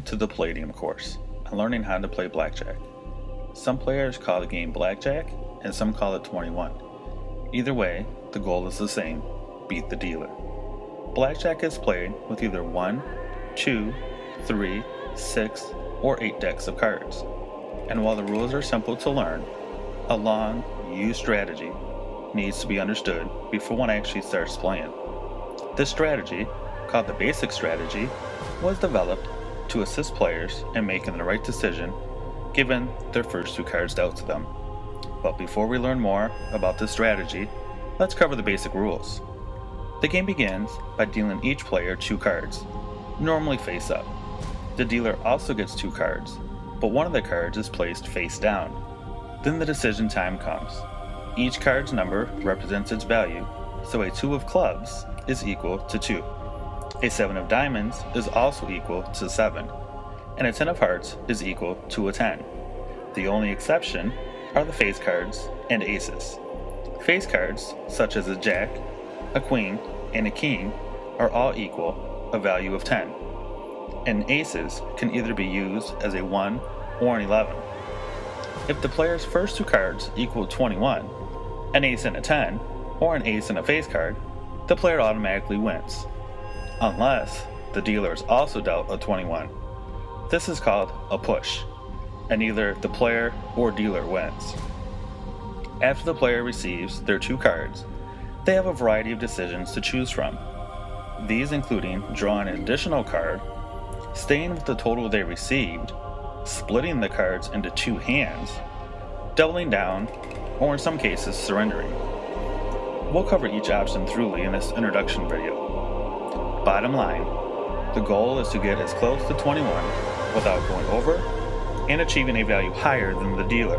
to the Palladium course on learning how to play blackjack. Some players call the game blackjack and some call it 21. Either way, the goal is the same: beat the dealer. Blackjack is played with either 1, 2, 3, 6, or 8 decks of cards. And while the rules are simple to learn, a long, used strategy needs to be understood before one actually starts playing. This strategy, called the basic strategy, was developed to assist players in making the right decision given their first 2 cards dealt to them. But before we learn more about this strategy, let's cover the basic rules. The game begins by dealing each player 2 cards, normally face up. The dealer also gets 2 cards, but one of the cards is placed face down. Then the decision time comes. Each card's number represents its value, so a 2 of clubs is equal to 2. A 7 of diamonds is also equal to 7, and a 10 of hearts is equal to a 10. The only exception are the face cards and aces. Face cards, such as a jack, a queen, and a king, are all equal a value of 10, and aces can either be used as a 1 or an 11. If the player's first 2 cards equal 21, an ace and a 10, or an ace and a face card, the player automatically wins, unless the dealer is also dealt a 21. This is called a push, and either the player or dealer wins. After the player receives their 2 cards, they have a variety of decisions to choose from. These including drawing an additional card, staying with the total they received, splitting the cards into 2 hands, doubling down, or in some cases surrendering. We'll cover each option thoroughly in this introduction video. Bottom line, the goal is to get as close to 21 without going over and achieving a value higher than the dealer.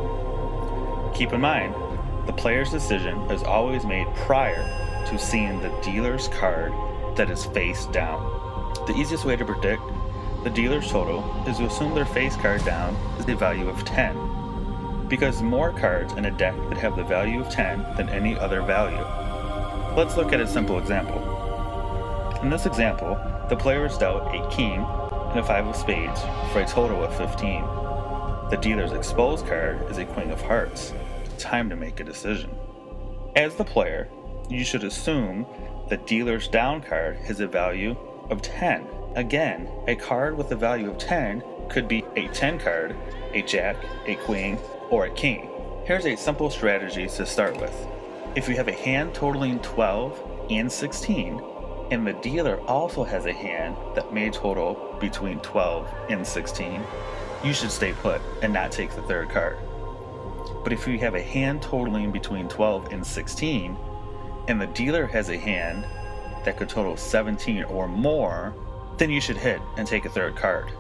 Keep in mind, the player's decision is always made prior to seeing the dealer's card that is face down. The easiest way to predict the dealer's total is to assume their face card down is the value of 10, because more cards in a deck that have the value of 10 than any other value. Let's look at a simple example. In this example, the player is dealt a king and a 5 of spades for a total of 15. The dealer's exposed card is a queen of hearts. Time to make a decision. As the player, you should assume the dealer's down card has a value of 10. Again, a card with a value of 10 could be a 10 card, a jack, a queen, or a king. Here's a simple strategy to start with. If you have a hand totaling 12 and 16, and the dealer also has a hand that may total between 12 and 16, you should stay put and not take the 3rd card. But if you have a hand totaling between 12 and 16, and the dealer has a hand that could total 17 or more, then you should hit and take a 3rd card.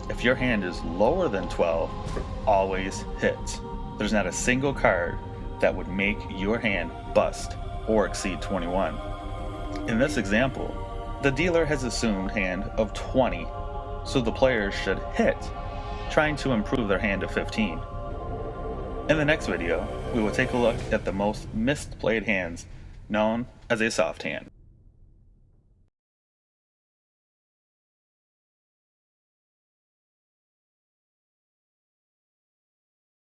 If your hand is lower than 12, always hit. There's not a single card that would make your hand bust or exceed 21. In this example, the dealer has assumed hand of 20, so the player should hit, trying to improve their hand to 15. In the next video, we will take a look at the most misplayed hands, known as a soft hand.